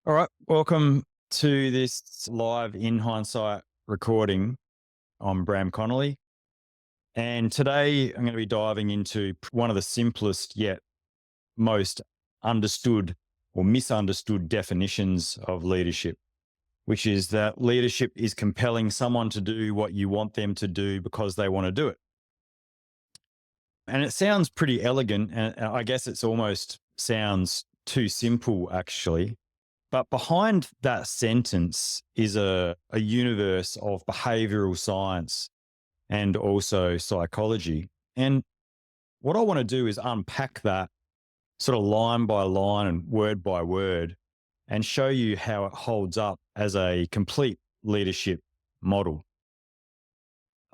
All right, welcome to this live in hindsight recording. I'm Bram Connolly, and today I'm going to be diving into one of the simplest yet most understood or misunderstood definitions of leadership, which is that leadership is compelling someone to do what you want them to do because they want to do it. And it sounds pretty elegant, and I guess it's almost sounds too simple, actually. But behind that sentence is a universe of behavioral science and also psychology. And what I want to do is unpack that sort of line by line and word by word and show you how it holds up as a complete leadership model.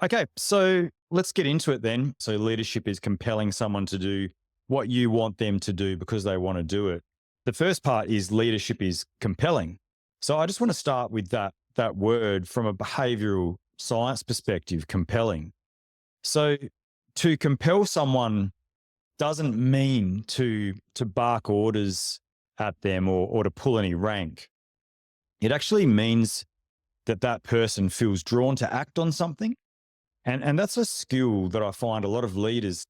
Okay, so let's get into it then. So, leadership is compelling someone to do what you want them to do because they want to do it. The first part is leadership is compelling. So, I just want to start with that word from a behavioral science perspective, compelling. So, to compel someone doesn't mean to bark orders at them or to pull any rank. It actually means that that person feels drawn to act on something, and that's a skill that I find a lot of leaders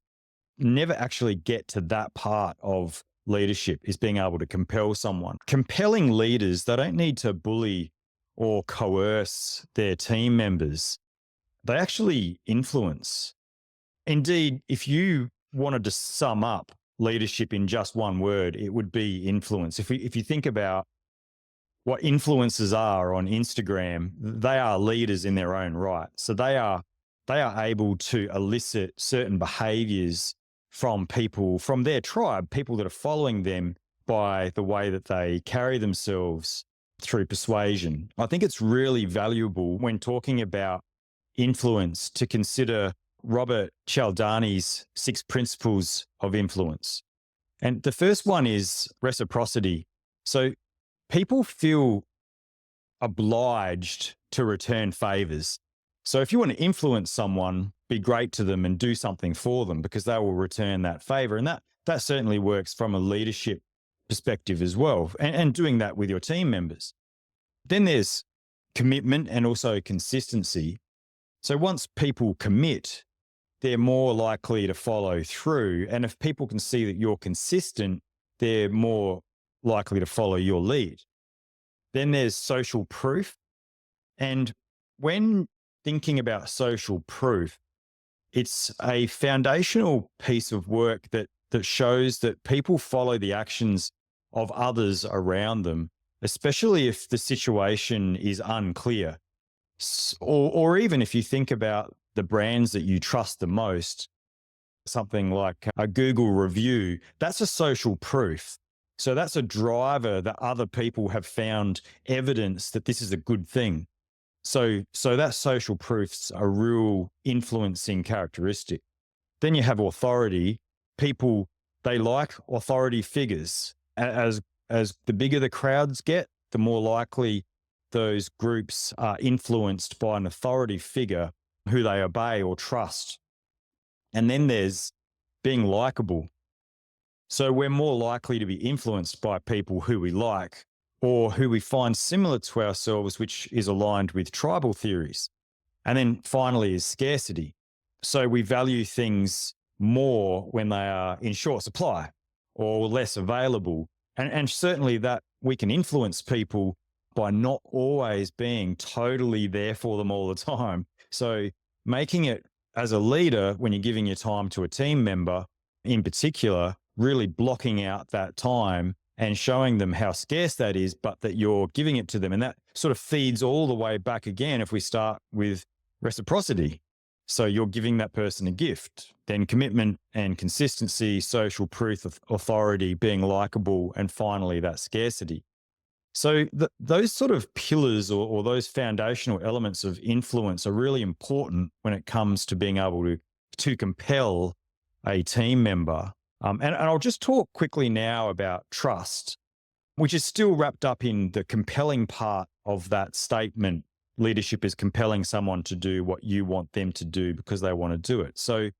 never actually get to. That part of leadership is being able to compel someone. Compelling leaders, they don't need to bully or coerce their team members. They actually influence. Indeed, if you wanted to sum up leadership in just one word, it would be influence. If you think about what influencers are on Instagram, they are leaders in their own right. So they are able to elicit certain behaviors from people from their tribe, people that are following them by the way that they carry themselves through persuasion. I think it's really valuable when talking about influence to consider Robert Cialdini's 6 principles of influence. And the first one is reciprocity. So people feel obliged to return favors. So if you want to influence someone, be great to them and do something for them because they will return that favor. And that certainly works from a leadership perspective as well, and doing that with your team members. Then there's commitment and also consistency. So once people commit, they're more likely to follow through. And if people can see that you're consistent, they're more likely to follow your lead. Then there's social proof. And when thinking about social proof, it's a foundational piece of work that shows that people follow the actions of others around them, especially if the situation is unclear. Or even if you think about the brands that you trust the most, something like a Google review, that's a social proof. So that's a driver that other people have found evidence that this is a good thing. So that social proof's a real influencing characteristic. Then you have authority. People, they like authority figures. As the bigger the crowds get, the more likely those groups are influenced by an authority figure who they obey or trust. And then there's being likable. So we're more likely to be influenced by people who we like or who we find similar to ourselves, which is aligned with tribal theories. And then finally is scarcity. So we value things more when they are in short supply or less available. And certainly that we can influence people by not always being totally there for them all the time. So making it as a leader, when you're giving your time to a team member in particular, really blocking out that time and showing them how scarce that is, but that you're giving it to them. And that sort of feeds all the way back again if we start with reciprocity. So you're giving that person a gift, then commitment and consistency, social proof, authority, being likable, and finally that scarcity. So those sort of pillars or those foundational elements of influence are really important when it comes to being able to compel a team member. And I'll just talk quickly now about trust, which is still wrapped up in the compelling part of that statement. Leadership is compelling someone to do what you want them to do because they want to do it. So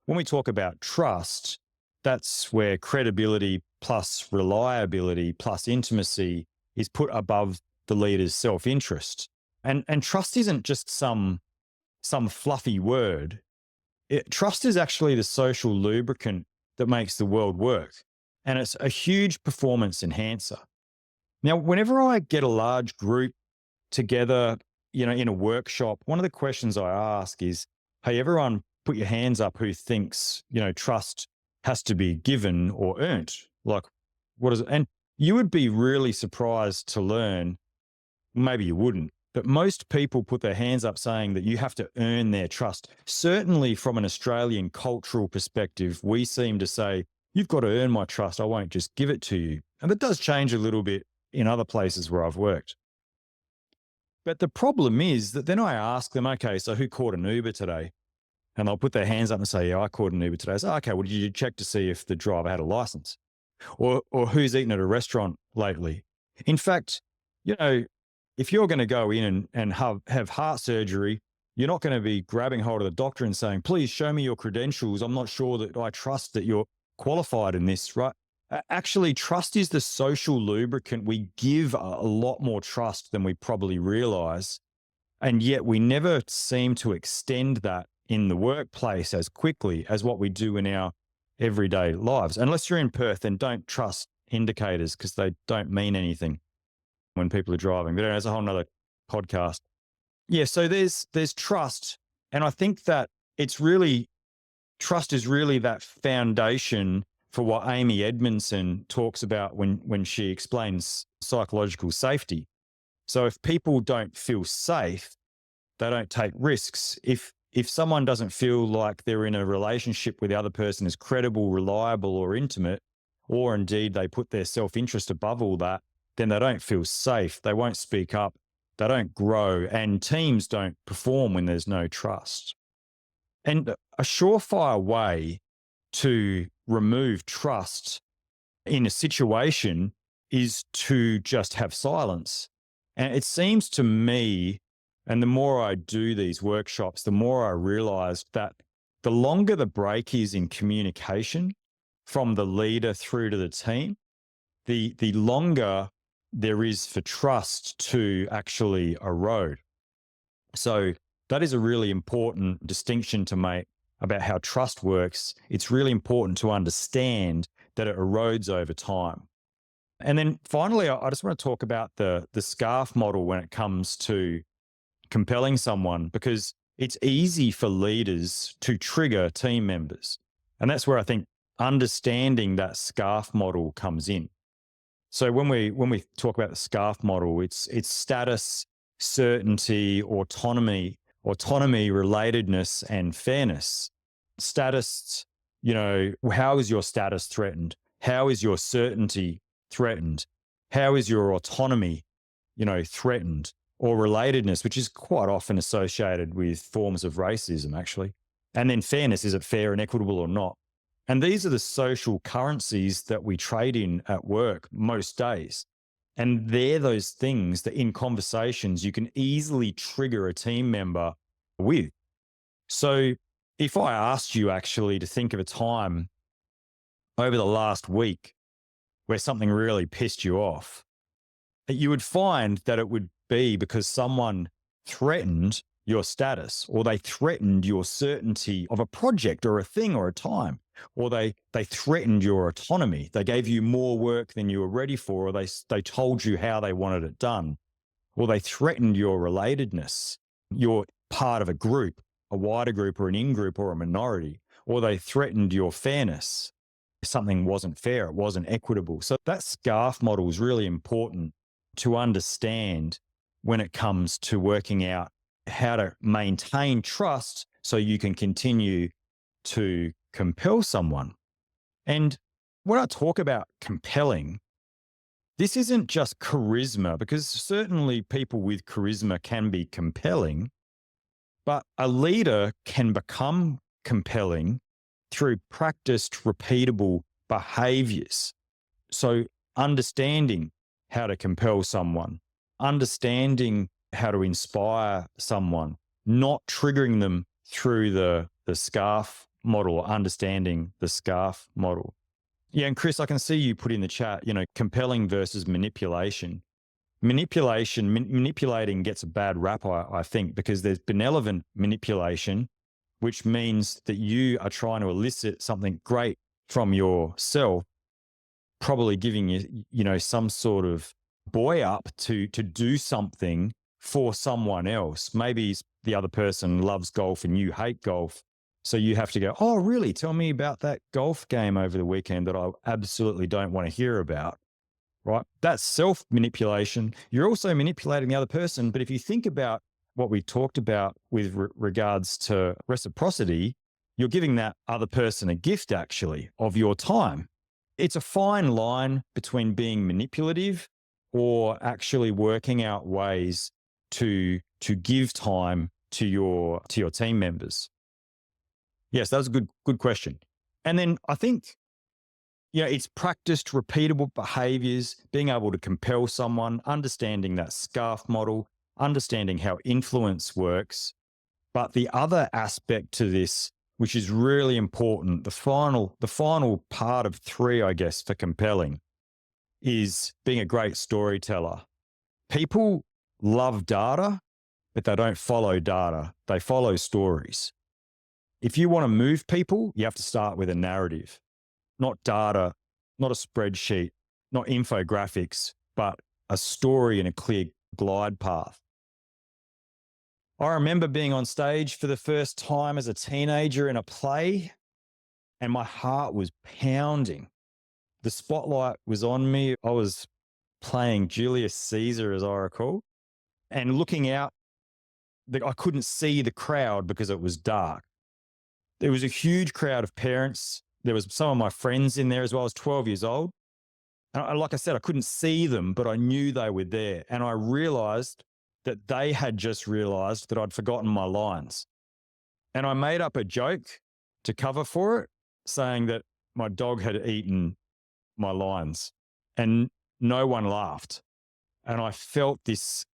when we talk about trust, that's where credibility plus reliability plus intimacy is put above the leader's self-interest. And trust isn't just some fluffy word. Trust is actually the social lubricant that makes the world work. And it's a huge performance enhancer. Now, whenever I get a large group together, in a workshop, one of the questions I ask is, hey, everyone put your hands up who thinks, trust has to be given or earned. Like, what is it? And you would be really surprised to learn, maybe you wouldn't, but most people put their hands up saying that you have to earn their trust. Certainly from an Australian cultural perspective, we seem to say, you've got to earn my trust. I won't just give it to you. And that does change a little bit in other places where I've worked. But the problem is that then I ask them, okay, so who caught an Uber today? And they'll put their hands up and say, yeah, I caught an Uber today. I say, okay, well, did you check to see if the driver had a license? Or who's eaten at a restaurant lately? In fact, if you're going to go in and have heart surgery, you're not going to be grabbing hold of the doctor and saying, please show me your credentials. I'm not sure that I trust that you're qualified in this, right? Actually, trust is the social lubricant. We give a lot more trust than we probably realize. And yet we never seem to extend that in the workplace as quickly as what we do in our everyday lives. Unless you're in Perth, then don't trust indicators because they don't mean anything when people are driving. But there's a whole nother podcast. Yeah, so there's trust. And I think that trust is really that foundation for what Amy Edmondson talks about when she explains psychological safety. So if people don't feel safe, they don't take risks. If someone doesn't feel like they're in a relationship with the other person is credible, reliable, or intimate, or indeed they put their self-interest above all that, then they don't feel safe. They won't speak up. They don't grow, and teams don't perform when there's no trust. And a surefire way to remove trust in a situation is to just have silence. And it seems to me, and the more I do these workshops, the more I realized that the longer the break is in communication from the leader through to the team, the longer there is for trust to actually erode. So that is a really important distinction to make about how trust works. It's really important to understand that it erodes over time. And then finally, I just want to talk about the scarf model when it comes to compelling someone, because it's easy for leaders to trigger team members. And that's where I think understanding that scarf model comes in. So when we talk about the scarf model, it's status, certainty, autonomy, relatedness, and fairness. Status, how is your status threatened? How is your certainty threatened? How is your autonomy, threatened? Or relatedness, which is quite often associated with forms of racism, actually. And then fairness, is it fair and equitable or not? And these are the social currencies that we trade in at work most days. And they're those things that in conversations you can easily trigger a team member with. So if I asked you actually to think of a time over the last week where something really pissed you off, you would find that it would be because someone threatened your status, or they threatened your certainty of a project or a thing or a time, or they threatened your autonomy. They gave you more work than you were ready for, or they told you how they wanted it done, or they threatened your relatedness. You're part of a group, a wider group or an in-group or a minority, or they threatened your fairness. Something wasn't fair, it wasn't equitable. So that scarf model is really important to understand when it comes to working out how to maintain trust so you can continue to compel someone. And when I talk about compelling, this isn't just charisma, because certainly people with charisma can be compelling, but a leader can become compelling through practiced, repeatable behaviors. So understanding how to compel someone, understanding how to inspire someone, not triggering them through the scarf model, understanding the scarf model. Yeah, and Chris, I can see you put in the chat, compelling versus manipulation. manipulating gets a bad rap, I think, because there's benevolent manipulation, which means that you are trying to elicit something great from yourself, probably giving you, some sort of buoy up to do something for someone else. Maybe the other person loves golf and you hate golf. So you have to go, oh, really? Tell me about that golf game over the weekend that I absolutely don't want to hear about. Right? That's self-manipulation. You're also manipulating the other person. But if you think about what we talked about with regards to reciprocity, you're giving that other person a gift, actually, of your time. It's a fine line between being manipulative or actually working out ways to give time to your team members. Yes, that was a good question. And then I think, it's practiced, repeatable behaviors, being able to compel someone, understanding that scarf model, understanding how influence works. But the other aspect to this, which is really important, the final part of 3, I guess, for compelling, is being a great storyteller. People love data, but they don't follow data. They follow stories. If you want to move people, you have to start with a narrative. Not data, not a spreadsheet, not infographics, but a story and a clear glide path. I remember being on stage for the first time as a teenager in a play, and my heart was pounding. The spotlight was on me. I was playing Julius Caesar, as I recall, and looking out, I couldn't see the crowd because it was dark. There was a huge crowd of parents. There was some of my friends in there as well. I was 12 years old. And like I said, I couldn't see them, but I knew they were there. And I realized that they had just realized that I'd forgotten my lines. And I made up a joke to cover for it, saying that my dog had eaten my lines. And no one laughed. And I felt this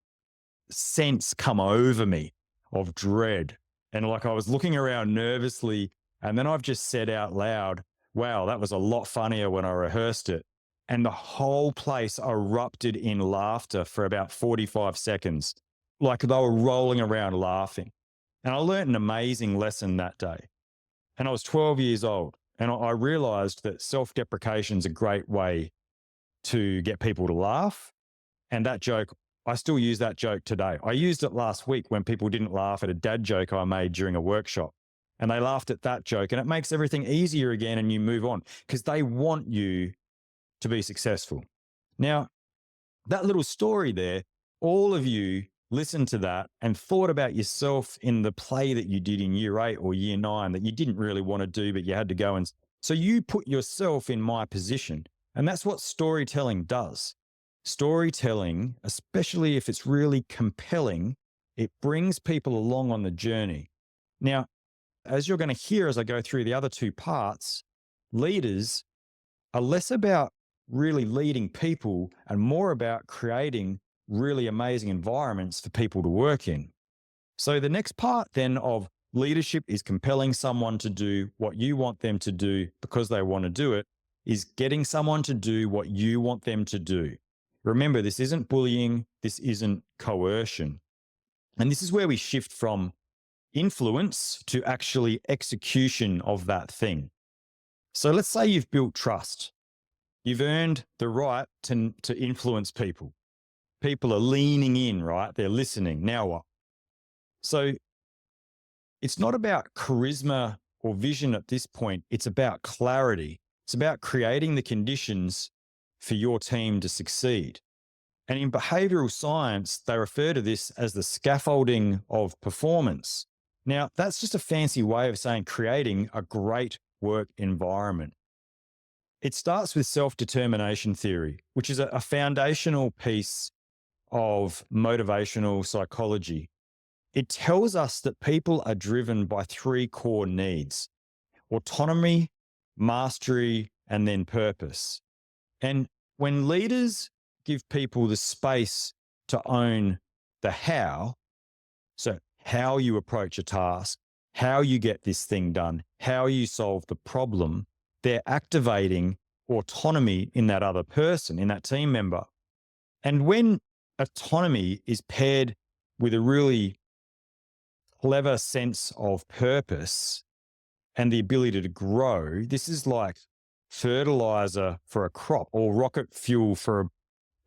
sense come over me of dread. And like I was looking around nervously, and then I've just said out loud, wow, that was a lot funnier when I rehearsed it. And the whole place erupted in laughter for about 45 seconds, like they were rolling around laughing. And I learned an amazing lesson that day. And I was 12 years old. And I realized that self-deprecation is a great way to get people to laugh. And that joke, I still use that joke today. I used it last week when people didn't laugh at a dad joke I made during a workshop. And they laughed at that joke, and it makes everything easier again, and you move on because they want you to be successful. Now, that little story there, all of you listened to that and thought about yourself in the play that you did in year 8 or year 9 that you didn't really want to do, but you had to go. And so you put yourself in my position. And that's what storytelling does. Storytelling, especially if it's really compelling, it brings people along on the journey. Now, as you're going to hear as I go through the other 2 parts, leaders are less about really leading people and more about creating really amazing environments for people to work in. So the next part then of leadership is compelling someone to do what you want them to do because they want to do it, is getting someone to do what you want them to do. Remember, this isn't bullying, this isn't coercion. And this is where we shift from influence to actually execution of that thing. So let's say you've built trust. You've earned the right to influence people. People are leaning in, right? They're listening. Now what? So it's not about charisma or vision at this point. It's about clarity. It's about creating the conditions for your team to succeed. And in behavioral science, they refer to this as the scaffolding of performance. Now, that's just a fancy way of saying creating a great work environment. It starts with self-determination theory, which is a foundational piece of motivational psychology. It tells us that people are driven by 3 core needs: autonomy, mastery, and then purpose. And when leaders give people the space to own the how, so how you approach a task, how you get this thing done, how you solve the problem, they're activating autonomy in that other person, in that team member. And when autonomy is paired with a really clever sense of purpose and the ability to grow, this is like fertilizer for a crop or rocket fuel for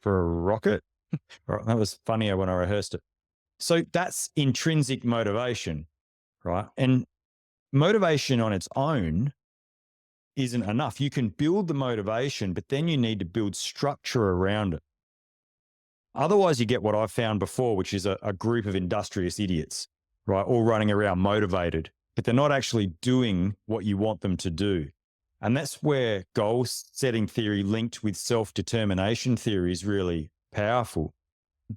a rocket. Right, that was funnier when I rehearsed it. So that's intrinsic motivation, right? And motivation on its own isn't enough. You can build the motivation, but then you need to build structure around it. Otherwise, you get what I've found before, which is a group of industrious idiots, right? All running around motivated, but they're not actually doing what you want them to do. And that's where goal setting theory linked with self-determination theory is really powerful.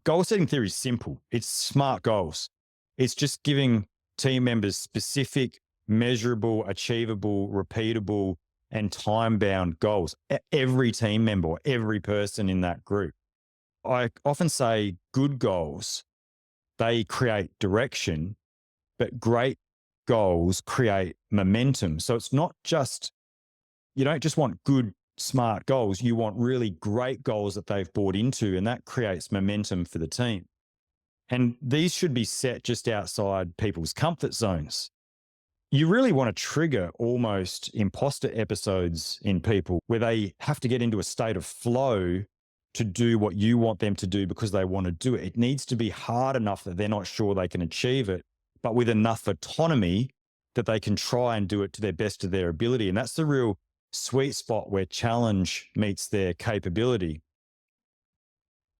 Goal setting theory is simple. It's smart goals. It's just giving team members specific, measurable, achievable, repeatable, and time-bound goals. Every team member, every person in that group. I often say good goals, they create direction, but great goals create momentum. So it's not just, you don't just want good, smart goals. You want really great goals that they've bought into, and that creates momentum for the team. And these should be set just outside people's comfort zones. You really want to trigger almost imposter episodes in people where they have to get into a state of flow to do what you want them to do because they want to do it. It needs to be hard enough that they're not sure they can achieve it, but with enough autonomy that they can try and do it to their best of their ability. And that's the real sweet spot where challenge meets their capability.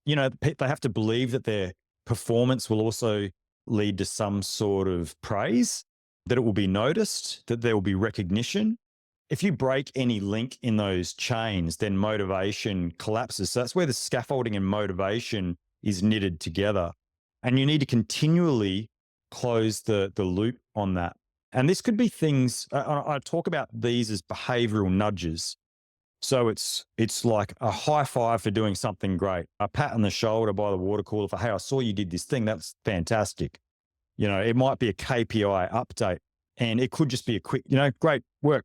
You know, they have to believe that their performance will also lead to some sort of praise, that it will be noticed, that there will be recognition. If you break any link in those chains, then motivation collapses. So that's where the scaffolding and motivation is knitted together. And you need to continually close the loop on that. And this could be things, I talk about these as behavioral nudges. So it's like a high five for doing something great, a pat on the shoulder by the water cooler for, hey, I saw you did this thing. That's fantastic. You know, it might be a KPI update, and it could just be a quick, you know, great work.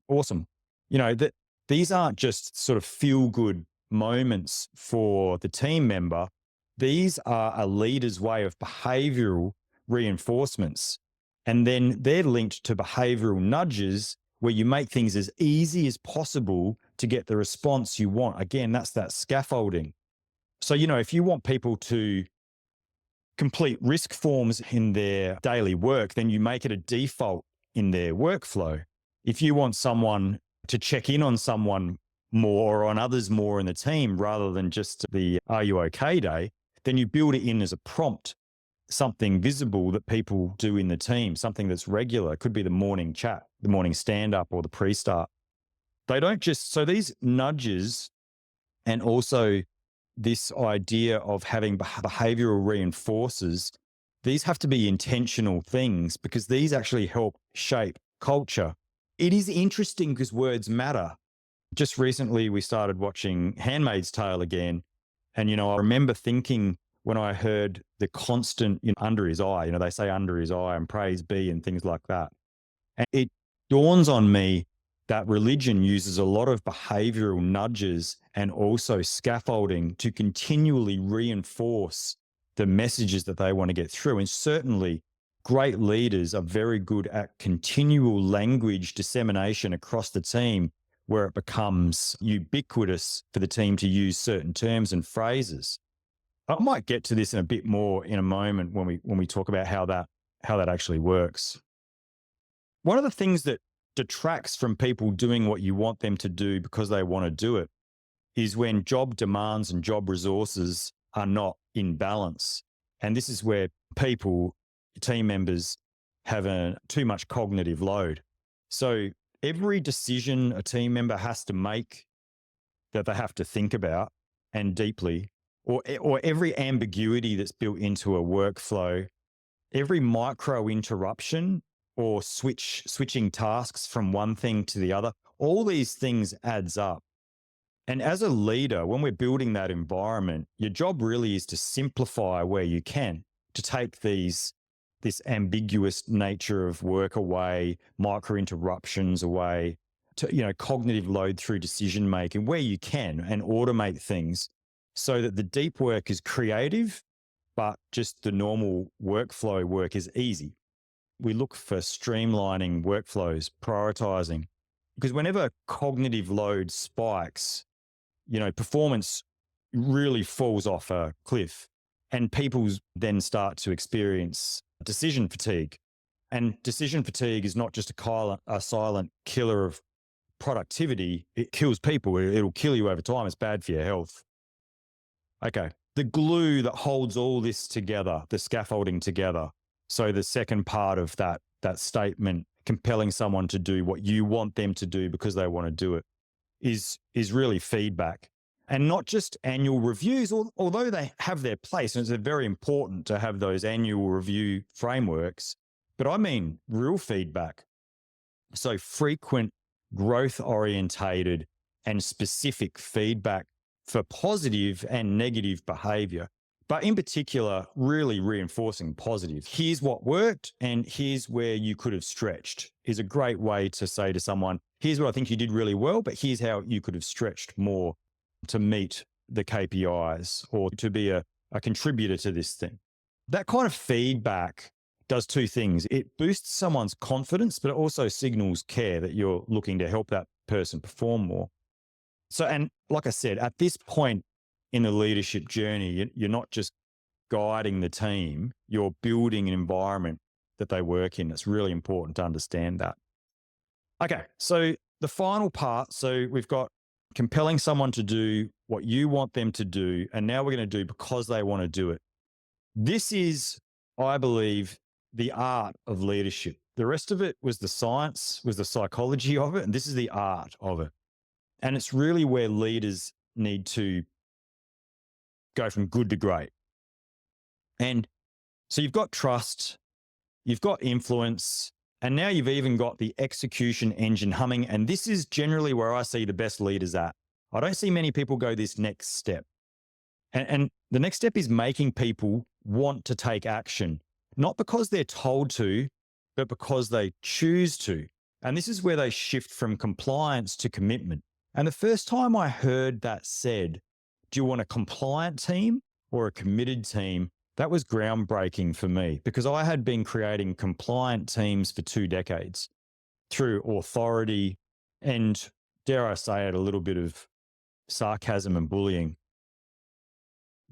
Awesome. You know, that these aren't just sort of feel good moments for the team member. These are a leader's way of behavioral reinforcements. And then they're linked to behavioral nudges where you make things as easy as possible to get the response you want. Again, that's that scaffolding. So, you know, if you want people to complete risk forms in their daily work, then you make it a default in their workflow. If you want someone to check in on someone more or on others more in the team rather than just the "Are you okay" day, then you build it in as a prompt, something visible that people do in the team, something that's regular. It could be the morning chat, the morning stand-up, or the pre-start. They don't just, so these nudges and also this idea of having behavioral reinforcers, these have to be intentional things because these actually help shape culture. It is interesting because words matter. Just recently, we started watching Handmaid's Tale again. And, you know, I remember thinking when I heard the constant, you know, under his eye, you know, they say under his eye and praise be and things like that. And it dawns on me that religion uses a lot of behavioral nudges and also scaffolding to continually reinforce the messages that they want to get through. And certainly, great leaders are very good at continual language dissemination across the team where it becomes ubiquitous for the team to use certain terms and phrases. I might get to this in a bit more in a moment when we talk about how that actually works. One of the things that detracts from people doing what you want them to do because they want to do it is when job demands and job resources are not in balance. And this is where people, team members, have too much cognitive load. So every decision a team member has to make that they have to think about and deeply, or every ambiguity that's built into a workflow, every micro interruption or switching tasks from one thing to the other, all these things adds up. And as a leader, when we're building that environment, your job really is to simplify where you can, to take this ambiguous nature of work away, micro interruptions away, to, you know, cognitive load through decision making where you can, and automate things so that the deep work is creative, but just the normal workflow work is easy. We look for streamlining workflows, prioritizing, because whenever cognitive load spikes, performance really falls off a cliff, and people then start to experience decision fatigue. And decision fatigue is not just a silent killer of productivity. It kills people. It'll kill you over time. It's bad for your health. Okay. The glue that holds all this together, the scaffolding together. So the second part of that statement, compelling someone to do what you want them to do because they want to do it, is really feedback. And not just annual reviews, although they have their place, and it's very important to have those annual review frameworks, but I mean real feedback. So frequent, growth-orientated and specific feedback for positive and negative behavior, but in particular, really reinforcing positive. Here's what worked and here's where you could have stretched is a great way to say to someone, here's what I think you did really well, but here's how you could have stretched more to meet the KPIs or to be a contributor to this thing. That kind of feedback does two things. It boosts someone's confidence, but it also signals care that you're looking to help that person perform more. So, and like I said, at this point in the leadership journey, you're not just guiding the team, you're building an environment that they work in. It's really important to understand that. Okay, so the final part, so we've got compelling someone to do what you want them to do, and now we're going to do because they want to do it. This is, I believe, the art of leadership. The rest of it was the science, was the psychology of it, and this is the art of it. And it's really where leaders need to go from good to great. And so you've got trust, you've got influence, and now you've even got the execution engine humming. And this is generally where I see the best leaders at. I don't see many people go this next step. And the next step is making people want to take action, not because they're told to, but because they choose to. And this is where they shift from compliance to commitment. And the first time I heard that said, do you want a compliant team or a committed team? That was groundbreaking for me because I had been creating compliant teams for 2 decades through authority and, dare I say it, a little bit of sarcasm and bullying.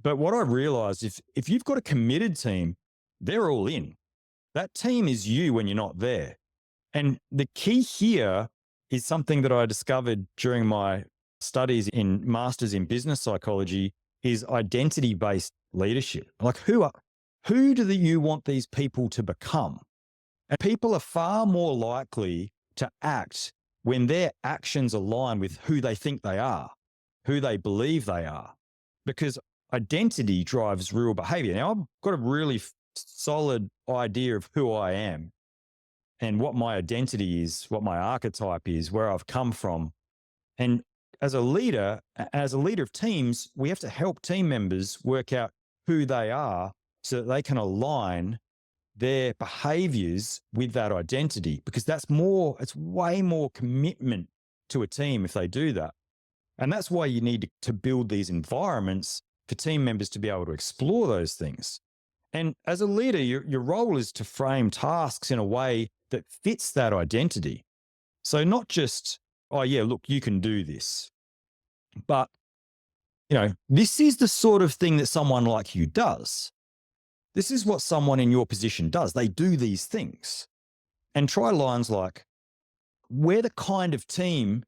But what I realized, if you've got a committed team, they're all in. That team is you when you're not there. And the key here is something that I discovered during my studies in Masters in Business Psychology is identity-based leadership. Like who do you want these people to become? And people are far more likely to act when their actions align with who they think they are, who they believe they are, because identity drives real behavior. Now, I've got a really solid idea of who I am and what my identity is, what my archetype is, where I've come from. And as a leader of teams, we have to help team members work out who they are so that they can align their behaviors with that identity, because it's way more commitment to a team if they do that. And that's why you need to build these environments for team members to be able to explore those things. And as a leader, your role is to frame tasks in a way that fits that identity. So not just, oh yeah, look, you can do this. But, this is the sort of thing that someone like you does. This is what someone in your position does. They do these things. And try lines like, we're the kind of team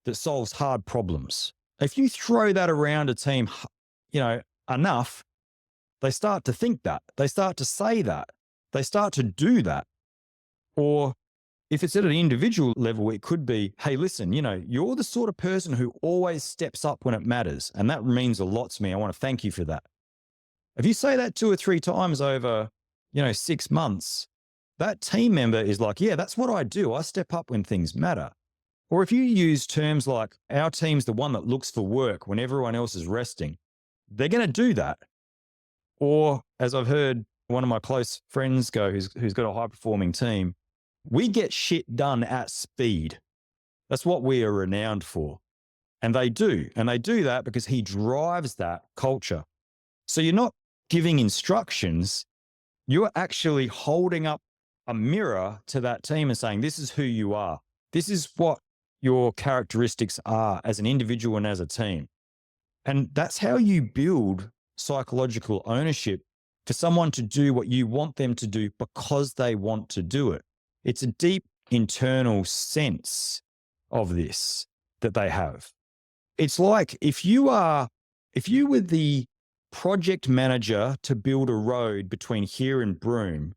that solves hard problems. If you throw that around a team, enough, they start to think that. They start to say that. They start to do that. Or if it's at an individual level, it could be, hey, listen, you're the sort of person who always steps up when it matters. And that means a lot to me. I want to thank you for that. If you say that 2 or 3 times over, 6 months, that team member is like, yeah, that's what I do. I step up when things matter. Or if you use terms like our team's the one that looks for work when everyone else is resting, they're going to do that. Or as I've heard one of my close friends go, who's got a high performing team, we get shit done at speed. That's what we are renowned for. And they do. And they do that because he drives that culture. So you're not giving instructions, you're actually holding up a mirror to that team and saying, this is who you are. This is what your characteristics are as an individual and as a team. And that's how you build psychological ownership for someone to do what you want them to do because they want to do it. It's a deep internal sense of this that they have. It's like if you were the project manager to build a road between here and Broome,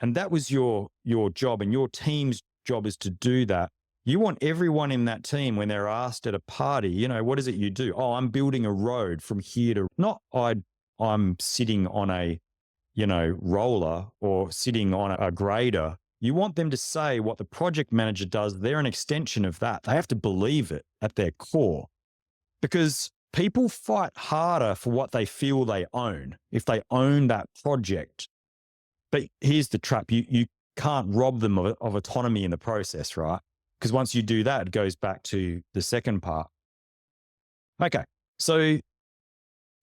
and that was your job, and your team's job is to do that. You want everyone in that team, when they're asked at a party, what is it you do? Oh, I'm building a road from here to, not I'm sitting on a, roller or sitting on a grader. You want them to say what the project manager does. They're an extension of that. They have to believe it at their core, because people fight harder for what they feel they own if they own that project. But here's the trap. You can't rob them of autonomy in the process, right? Because once you do that, it goes back to the second part. Okay, so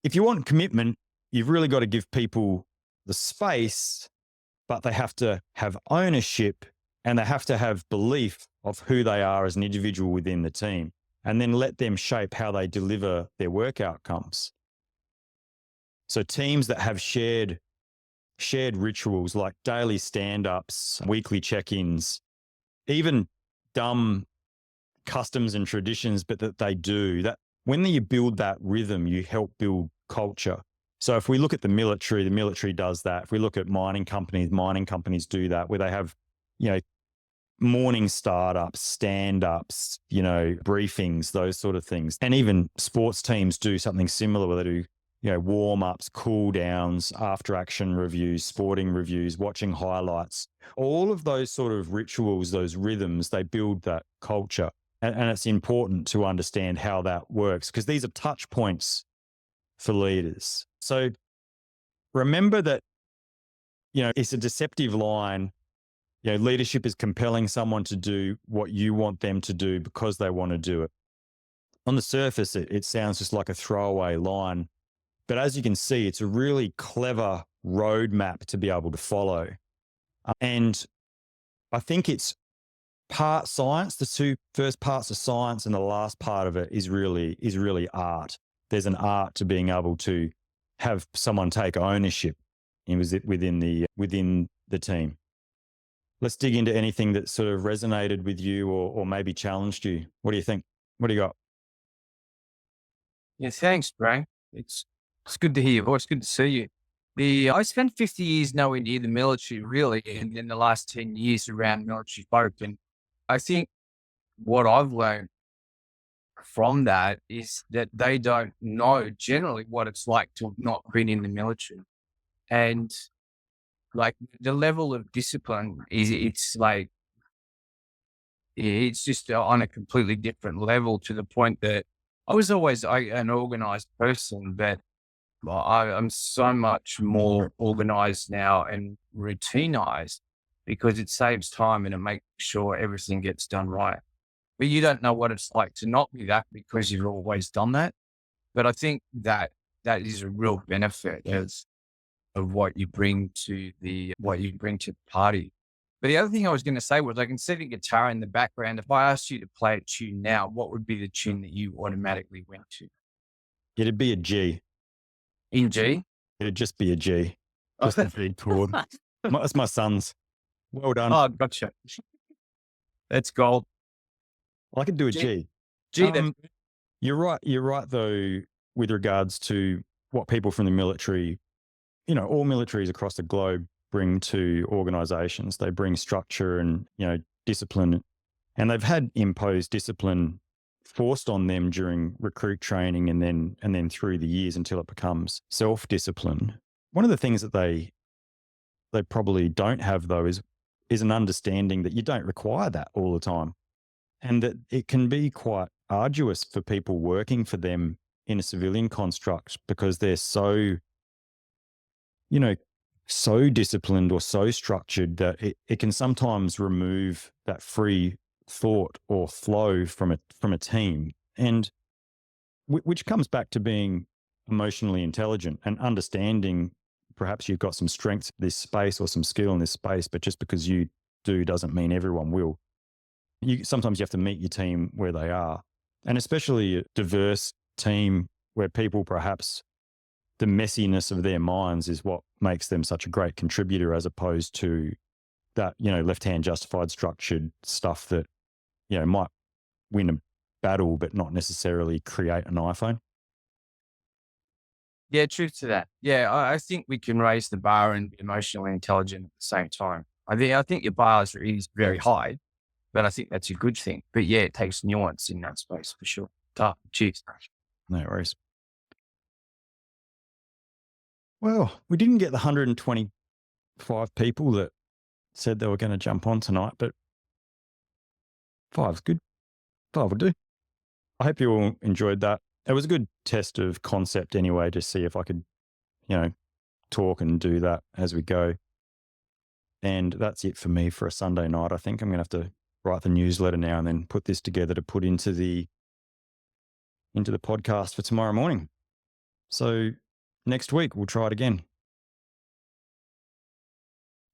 if you want commitment, you've really got to give people the space, but they have to have ownership and they have to have belief of who they are as an individual within the team, and then let them shape how they deliver their work outcomes. So teams that have shared rituals like daily stand-ups, weekly check-ins, even dumb customs and traditions, but that they do, that when you build that rhythm, you help build culture. So if we look at the military does that. If we look at mining companies do that, where they have, morning startups, stand-ups, briefings, those sort of things. And even sports teams do something similar, where they do, warm-ups, cool-downs, after-action reviews, sporting reviews, watching highlights. All of those sort of rituals, those rhythms, they build that culture. And it's important to understand how that works, because these are touch points for leaders. So remember that, it's a deceptive line. Leadership is compelling someone to do what you want them to do because they want to do it. On the surface, it sounds just like a throwaway line. But as you can see, it's a really clever roadmap to be able to follow. And I think it's part science. The two first parts are science, and the last part of it is really art. There's an art to being able to have someone take ownership within the team. Let's dig into anything that sort of resonated with you or maybe challenged you. What do you think? What do you got? Yeah, thanks, Bram. It's good to hear your voice. Good to see you. I spent 50 years nowhere near the military, really, and in the last 10 years around military folk. And I think what I've learned from that is that they don't know generally what it's like to have not been in the military. And like the level of discipline it's just on a completely different level, to the point that I was always an organized person, but I'm so much more organized now and routinized, because it saves time and it makes sure everything gets done right. But you don't know what it's like to not be that, because you've always done that. But I think that is a real benefit of what you bring to the party. But the other thing I was going to say was, I can see the guitar in the background. If I asked you to play a tune now, what would be the tune that you automatically went to? It'd be a G. In G? It'd just be a G. Just a G chord. That's my son's. Well done. Oh, gotcha. That's gold. I could do a G. You're right though, with regards to what people from the military, all militaries across the globe bring to organizations. They bring structure and, discipline, and they've had imposed discipline forced on them during recruit training and then through the years until it becomes self-discipline. One of the things that they probably don't have though is an understanding that you don't require that all the time, and that it can be quite arduous for people working for them in a civilian construct, because they're so, so disciplined or so structured that it can sometimes remove that free thought or flow from a team. And which comes back to being emotionally intelligent and understanding perhaps you've got some strengths in this space or some skill in this space, but just because you do doesn't mean everyone will. Sometimes you have to meet your team where they are. And especially a diverse team where people perhaps the messiness of their minds is what makes them such a great contributor, as opposed to that, left-hand justified structured stuff that, might win a battle, but not necessarily create an iPhone. Yeah, truth to that. Yeah, I think we can raise the bar and be emotionally intelligent at the same time. I think your bar is very high, but I think that's a good thing. But yeah, it takes nuance in that space for sure. Cheers. No worries. Well, we didn't get the 125 people that said they were going to jump on tonight, but 5's good. 5 will do. I hope you all enjoyed that. It was a good test of concept anyway, to see if I could, talk and do that as we go. And that's it for me for a Sunday night. I think I'm going to have to write the newsletter now and then put this together to put into the podcast for tomorrow morning. So next week we'll try it again.